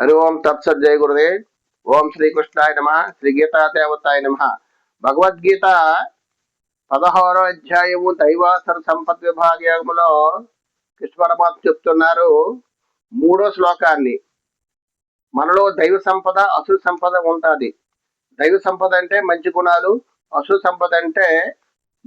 హరి ఓం తత్సత్ జయ గురుదేవ్. ఓం శ్రీకృష్ణాయ నమ. శ్రీ గీతా దేవతాయ నమ. భగవద్గీత 16వ అధ్యాయము దైవాసర సంపత్ విభాగములో కృష్ణ పరమాత్మ చెప్తున్నారు 3వ శ్లోకాన్ని. మనలో దైవ సంపద అసుర సంపద ఉంటుంది. దైవ సంపద అంటే మంచి గుణాలు, అసుర సంపద అంటే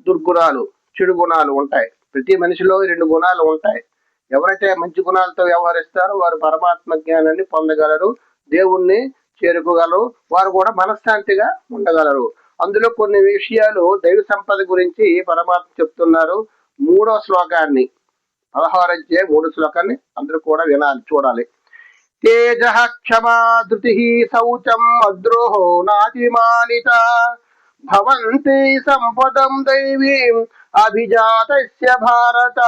దుర్గుణాలు, చెడు గుణాలు ఉంటాయి. ప్రతి మనిషిలో 2 గుణాలు ఉంటాయి. ఎవరైతే మంచి గుణాలతో వ్యవహరిస్తారో వారు పరమాత్మ జ్ఞానాన్ని పొందగలరు, దేవుణ్ణి చేరుకోగలరు, వారు కూడా మనశ్శాంతిగా ఉండగలరు. అందులో కొన్ని విషయాలు దైవ సంపద గురించి పరమాత్మ చెప్తున్నారు. 3వ శ్లోకాన్ని, 16వ అధ్యాయం 3వ శ్లోకాన్ని అందరూ కూడా వినాలి, చూడాలి. తేజ క్షమా ధృతి శౌచం అద్రోహో నాతిమానిత భవంతి సంపదం దైవీం అభిజాతస్య భారత.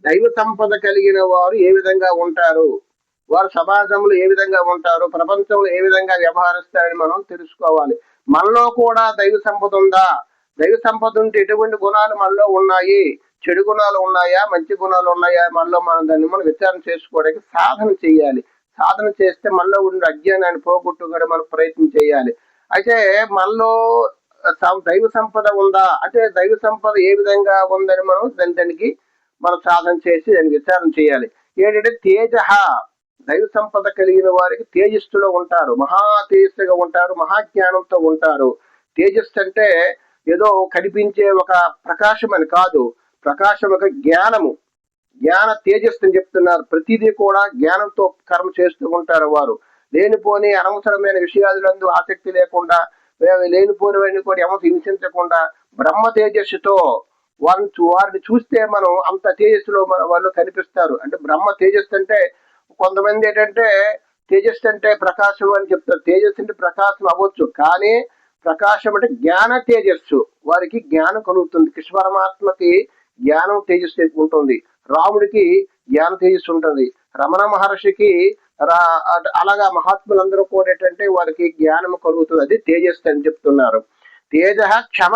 దైవ సంపద కలిగిన వారు ఏ విధంగా ఉంటారు, వారు సమాజంలో ఏ విధంగా ఉంటారు, ప్రపంచంలో ఏ విధంగా వ్యవహరిస్తారని మనం తెలుసుకోవాలి. మనలో కూడా దైవ సంపద ఉందా? దైవ సంపద ఉంటే ఎటువంటి గుణాలు మనలో ఉన్నాయి, చెడు గుణాలు ఉన్నాయా, మంచి గుణాలు ఉన్నాయా, మనలో దాన్ని మనం విచారణ చేసుకోవడానికి సాధన చేయాలి. సాధన చేస్తే మనలో ఉండే అజ్ఞానాన్ని పోగొట్టుకొని మనం ప్రయత్నం చేయాలి. అయితే మనలో దైవ సంపద ఉందా అంటే దైవ సంపద ఏ విధంగా ఉందని మనం దానికి మనం సాధన చేసి దాన్ని విచారణ చేయాలి. ఏంటంటే తేజ, దైవ సంపద కలిగిన వారికి తేజస్సులో ఉంటారు, మహా తేజస్సుగా ఉంటారు, మహాజ్ఞానంతో ఉంటారు. తేజస్సు అంటే ఏదో కనిపించే ఒక ప్రకాశం అని కాదు, ప్రకాశం ఒక జ్ఞానము, జ్ఞాన తేజస్సు అని చెప్తున్నారు. ప్రతిదీ కూడా జ్ఞానంతో కర్మ చేస్తూ ఉంటారు వారు. లేనిపోని అనవసరమైన విషయాలందు ఆసక్తి లేకుండా, లేనిపోనివన్నీ కూడా ఎవరు హింసించకుండా బ్రహ్మ తేజస్సుతో వారిని చూస్తే మనం అంత తేజస్సులో వాళ్ళు కనిపిస్తారు. అంటే బ్రహ్మ తేజస్సు అంటే కొంతమంది ఏంటంటే తేజస్సు అంటే ప్రకాశం అని చెప్తారు. తేజస్సు అంటే ప్రకాశం అవ్వచ్చు, కానీ ప్రకాశం అంటే జ్ఞాన తేజస్సు, వారికి జ్ఞానం కలుగుతుంది. కృష్ణ పరమాత్మకి జ్ఞానం తేజస్సు ఉంటుంది, రాముడికి జ్ఞాన తేజస్సు ఉంటుంది, రమణ మహర్షికి అలాగా మహాత్ములందరూ కూడా ఏంటంటే వారికి జ్ఞానం కలుగుతుంది. అది తేజస్సు అని చెప్తున్నారు. తేజ క్షమ,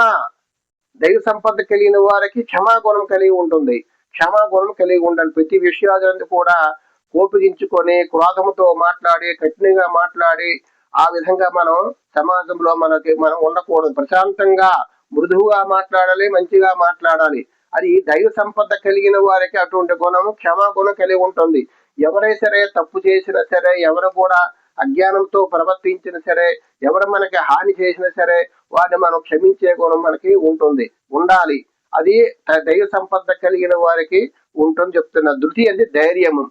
దైవ సంపద కలిగిన వారికి క్షమాగుణం కలిగి ఉంటుంది. క్షమాగుణం కలిగి ఉండాలి. ప్రతి విషయాలను కూడా కోపగించుకొని క్రోధముతో మాట్లాడి, కఠినంగా మాట్లాడి ఆ విధంగా మనం సమాజంలో మనం ఉండకూడదు. ప్రశాంతంగా మృదువుగా మాట్లాడాలి, మంచిగా మాట్లాడాలి. అది దైవ సంపద కలిగిన వారికి అటువంటి గుణము క్షమాగుణం కలిగి ఉంటుంది. ఎవరైనా సరే తప్పు చేసినా సరే, ఎవరు కూడా అజ్ఞానంతో ప్రవర్తించినా సరే, ఎవరు మనకి హాని చేసినా సరే వారిని మనం క్షమించే గుణం మనకి ఉండాలి. అది దైవ సంపద కలిగిన వారికి ఉంటుంది చెప్తున్నారు. ధృతి అంటే ధైర్యము,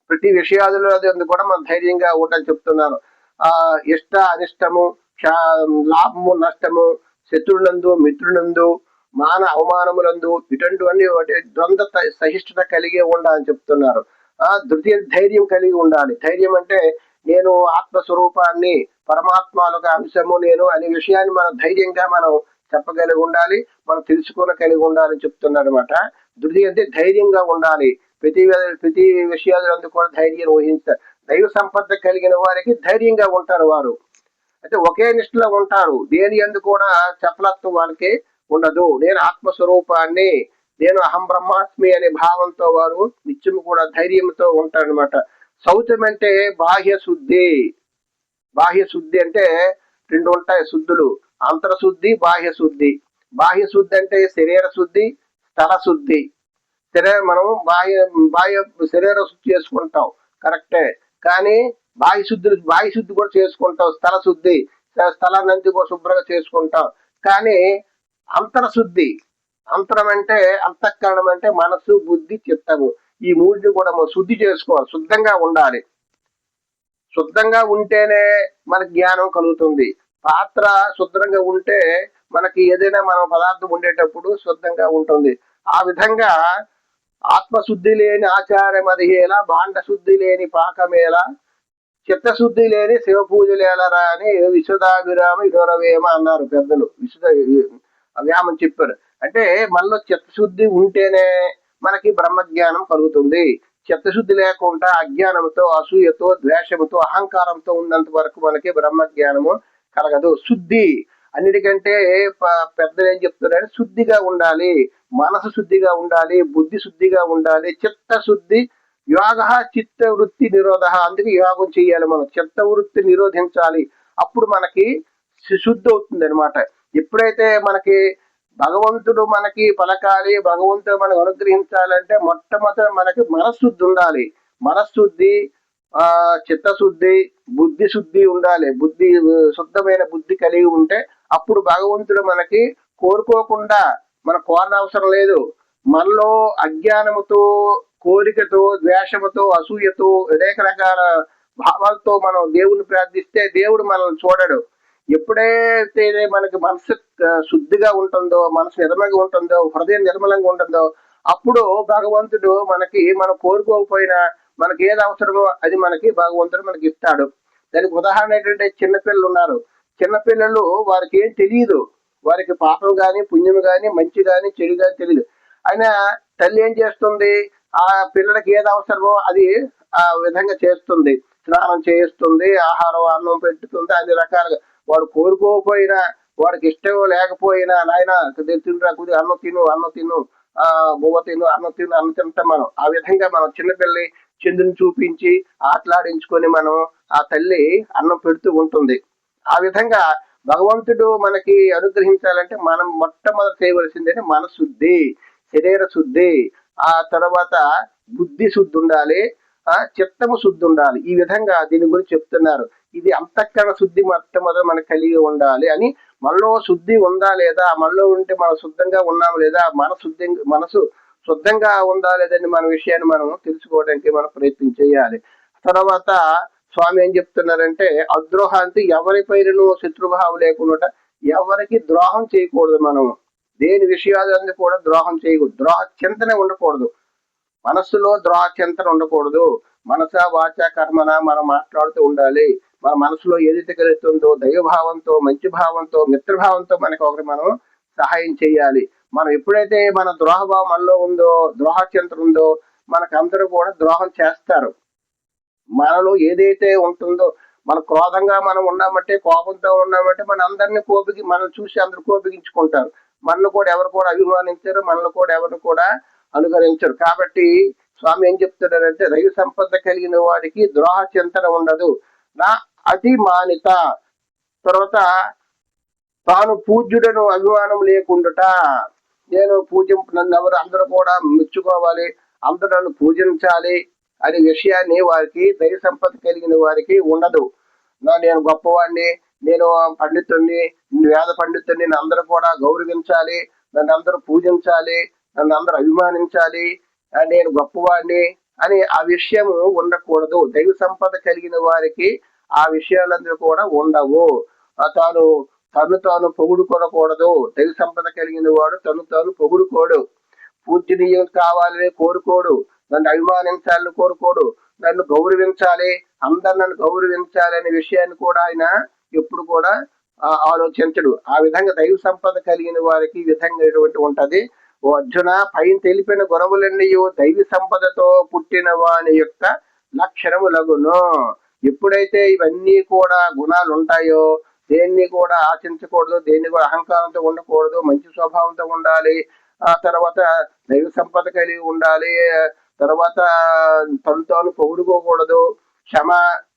ప్రతి విషయాలలో కూడా మనం ధైర్యంగా ఉండని చెప్తున్నారు. ఇష్ట అనిష్టము, లాభము నష్టము, శత్రునందు మిత్రునందు, మాన అవమానములందు ఇటువంటివన్నీ ద్వంద్వ సహిష్ణుత కలిగి ఉండాలని చెప్తున్నారు. ధృతి ధైర్యం కలిగి ఉండాలి. ధైర్యం అంటే నేను ఆత్మస్వరూపాన్ని, పరమాత్మలకు అంశము నేను అనే విషయాన్ని మనం ధైర్యంగా మనం చెప్పగలిగి ఉండాలి, మనం తెలుసుకోగలిగి ఉండాలని చెప్తున్నారు అనమాట. ధృతి అంటే ధైర్యంగా ఉండాలి. ప్రతి విషయాలందు కూడా ధైర్యం వహించారు. దైవ సంపద కలిగిన వారికి ధైర్యంగా ఉంటారు. వారు అయితే ఒకే నిష్ఠలో ఉంటారు. దేని యందు కూడా చపలత్వం వారికి ఉండదు. నేను ఆత్మస్వరూపాన్ని, నేను అహం బ్రహ్మాస్మి అనే భావంతో వారు నిత్యం కూడా ధైర్యంతో ఉంటారనమాట. శౌచం అంటే బాహ్య శుద్ధి. బాహ్య శుద్ధి అంటే 2 ఉంటాయి శుద్ధులు, అంతరశుద్ధి, బాహ్య శుద్ధి. బాహ్య శుద్ధి అంటే శరీర శుద్ధి, స్థల శుద్ధి. మనం బాహ్య శరీర శుద్ధి చేసుకుంటాం, కరెక్టే, కానీ బాహ్య శుద్ధి కూడా చేసుకుంటాం. స్థల శుద్ధి, స్థలాన్ని కూడా శుభ్రంగా చేసుకుంటాం. కానీ అంతరశుద్ధి, అంతరం అంటే అంతఃకరణం అంటే మనసు, బుద్ధి, చిత్తము, ఈ 3 కూడా మనం శుద్ధి చేసుకోవాలి. శుద్ధంగా ఉండాలి. శుద్ధంగా ఉంటేనే మనకి జ్ఞానం కలుగుతుంది. పాత్ర శుభ్రంగా ఉంటే మనకి ఏదైనా మనం పదార్థం ఉండేటప్పుడు శుద్ధంగా ఉంటుంది. ఆ విధంగా ఆత్మశుద్ధి లేని ఆచారం అదిహేలా, భాండ శుద్ధి లేని పాకమేలా, చిత్తశుద్ధి లేని శివ పూజలేలరా అని విశుధాభిరామ ఇదొరవేమ అన్నారు పెద్దలు. వ్యామం చెప్పారు. అంటే మనలో చిత్తశుద్ధి ఉంటేనే మనకి బ్రహ్మజ్ఞానం కలుగుతుంది. చిత్తశుద్ధి లేకుండా అజ్ఞానంతో, అసూయతో, ద్వేషముతో, అహంకారంతో ఉన్నంత వరకు మనకి బ్రహ్మజ్ఞానము కలగదు. శుద్ధి అన్నిటికంటే పెద్దలు ఏం చెప్తున్నారు, శుద్ధిగా ఉండాలి, మనసు శుద్ధిగా ఉండాలి, బుద్ధి శుద్ధిగా ఉండాలి, చిత్త శుద్ధి. యోగ చిత్త వృత్తి నిరోధ. అందుకే యోగం చేయాలి, మనం చిత్త వృత్తి నిరోధించాలి. అప్పుడు మనకి శుద్ధి అవుతుంది అనమాట. ఎప్పుడైతే మనకి భగవంతుడు మనకి పలకాలి, భగవంతుడు మనకు అనుగ్రహించాలంటే మొట్టమొదటి మనకి మనశుద్ధి ఉండాలి. మనశుద్ధి, చిత్తశుద్ధి, బుద్ధి శుద్ధి ఉండాలి. బుద్ధి శుద్ధమైన బుద్ధి కలిగి ఉంటే అప్పుడు భగవంతుడు మనకి కోరుకోకుండా మన కోరనవసరం లేదు. మనలో అజ్ఞానముతో, కోరికతో, ద్వేషముతో, అసూయతో, అనేక రకాల భావాలతో మనం దేవుని ప్రార్థిస్తే దేవుడు మనల్ని చూడడు. ఎప్పుడైతే మనకి మనసు శుద్ధిగా ఉంటుందో, మనసు నిర్మలంగా ఉంటుందో, హృదయం నిర్మలంగా ఉంటుందో అప్పుడు భగవంతుడు మనకి మనం కోరుకోకపోయినా మనకి ఏది అవసరమో అది మనకి భగవంతుడు మనకి ఇస్తాడు. దానికి ఉదాహరణ ఏంటంటే చిన్నపిల్లలు ఉన్నారు. చిన్నపిల్లలు వారికి ఏం తెలియదు, వారికి పాపం కానీ పుణ్యం కానీ మంచి కానీ చెడు కానీ తెలియదు. అయినా తల్లి ఏం చేస్తుంది, ఆ పిల్లలకి ఏది అవసరమో అది ఆ విధంగా చేస్తుంది. స్నానం చేస్తుంది, ఆహారం అన్నం పెట్టుతుంది, అన్ని రకాలుగా. వాడు కోరుకోకపోయినా, వాడికి ఇష్టం లేకపోయినా, నాయన తినరా, కొద్దిగా అన్నం తిను, అన్నం తిను, బువ్వ తిను, అన్నం తిను, అన్నం తింటాం మనం. ఆ విధంగా మనం చిన్నపిల్లి చంద్రుని చూపించి ఆటలాడించుకొని మనం ఆ తల్లి అన్నం పెడుతూ ఉంటుంది. ఆ విధంగా భగవంతుడు మనకి అనుగ్రహించాలంటే మనం మొట్టమొదటి చేయవలసింది మనశుద్ధి, శరీర శుద్ధి, ఆ తర్వాత బుద్ధి శుద్ధి ఉండాలి, చిత్తము శుద్ధి ఉండాలి. ఈ విధంగా దీని గురించి చెప్తున్నారు. ఇది అంతఃకరణ శుద్ధి మొట్టమొదటి మనకు కలిగి ఉండాలి అని. మనలో శుద్ధి ఉందా లేదా, మనలో ఉంటే మనం శుద్ధంగా ఉన్నాము లేదా, మనసు శుద్ధంగా ఉందా లేదని మన విషయాన్ని మనం తెలుసుకోవడానికి మనం ప్రయత్నం చేయాలి. తర్వాత స్వామి ఏం చెప్తున్నారంటే, అద్రోహాంతి ఎవరిపైనను శత్రుభావం లేకుండా ఎవరికి ద్రోహం చేయకూడదు. మనం దేని విషయాలన్నీ కూడా ద్రోహం చేయకూడదు, ద్రోహ చింతనే ఉండకూడదు, మనస్సులో ద్రోహ చింతన ఉండకూడదు. మనస వాచ కర్మన మనం మాట్లాడుతూ ఉండాలి. మన మనసులో ఏదైతే కలుగుతుందో దైవభావంతో, మంచి భావంతో, మిత్రభావంతో మనకి ఒకటి మనం సహాయం చేయాలి. మనం ఎప్పుడైతే మన ద్రోహభావం మనలో ఉందో, ద్రోహ చింతన ఉందో, మనకందరూ కూడా ద్రోహం చేస్తారు. మనలో ఏదైతే ఉంటుందో, మన క్రోధంగా మనం ఉన్నామంటే, కోపంతో ఉన్నామంటే మన అందరినీ మనం చూసి అందరు కోపిగించుకుంటారు. మనల్ని కూడా ఎవరు కూడా అభిమానించరు, మనల్ని కూడా ఎవరు కూడా అనుకరించరు. కాబట్టి స్వామి ఏం చెప్తున్నారంటే, దైవ సంపద కలిగిన వాడికి ద్రోహ చింతన ఉండదు. నా అతి మానిత. తర్వాత తాను పూజ్యుడను అభిమానం లేకుండుట. నేను నన్ను ఎవరు అందరూ కూడా మెచ్చుకోవాలి, అందరూ నన్ను పూజించాలి అనే విషయాన్ని వారికి, దైవ సంపద కలిగిన వారికి ఉండదు. నేను గొప్పవాడిని, నేను పండితుడిని, వేద పండితుడిని, నన్ను అందరూ కూడా గౌరవించాలి, నన్ను అందరూ పూజించాలి, నన్ను అందరూ అభిమానించాలి, నేను గొప్పవాడిని అని ఆ విషయం ఉండకూడదు. దైవ సంపద కలిగిన వారికి ఆ విషయాలందరూ కూడా ఉండవు. తను తాను పొగుడుకొనకూడదు. దైవ సంపద కలిగిన వాడు తను తాను పొగుడుకోడు, పూజనీయం కావాలని కోరుకోడు, నన్ను అభిమానించాలని కోరుకోడు, నన్ను గౌరవించాలి, అందరు నన్ను గౌరవించాలి అనే విషయాన్ని కూడా ఆయన ఎప్పుడు కూడా ఆలోచించడు. ఆ విధంగా దైవ సంపద కలిగిన వారికి ఈ విధంగా ఉంటది. ఓ అర్జున, పైన తెలిపిన గుణములన్నీ దైవ సంపదతో పుట్టిన వాని యొక్క లక్షణములగును. ఎప్పుడైతే ఇవన్నీ కూడా గుణాలు ఉంటాయో, దేన్ని కూడా ఆశించకూడదు, దేన్ని కూడా అహంకారంతో ఉండకూడదు, మంచి స్వభావంతో ఉండాలి, ఆ తర్వాత దైవ సంపద కలిగి ఉండాలి, తర్వాత తను తాను పొగుడుకోకూడదు, క్షమ,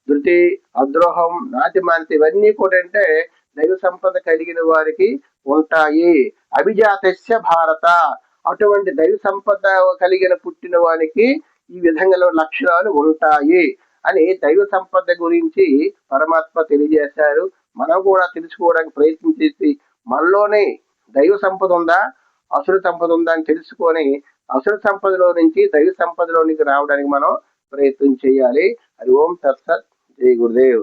ధృతి, అద్రోహం, నాతిమానత, ఇవన్నీ కూడా అంటే దైవ సంపద కలిగిన వారికి ఉంటాయి. అభిజాతస్య భారత. అటువంటి దైవ సంపద కలిగిన పుట్టిన వానికి ఈ విధంగా లక్షణాలు ఉంటాయి అని దైవ సంపద గురించి పరమాత్మ తెలియజేశారు. మనం కూడా తెలుసుకోవడానికి ప్రయత్నం చేసి మనలోనే దైవ సంపద ఉందా, అసుర సంపద ఉందా అని తెలుసుకొని అసుర సంపదలో నుంచి దైవ సంపదలోనికి రావడానికి మనం ప్రయత్నం చేయాలి. అది ఓం తత్సత్. జై గురుదేవ్.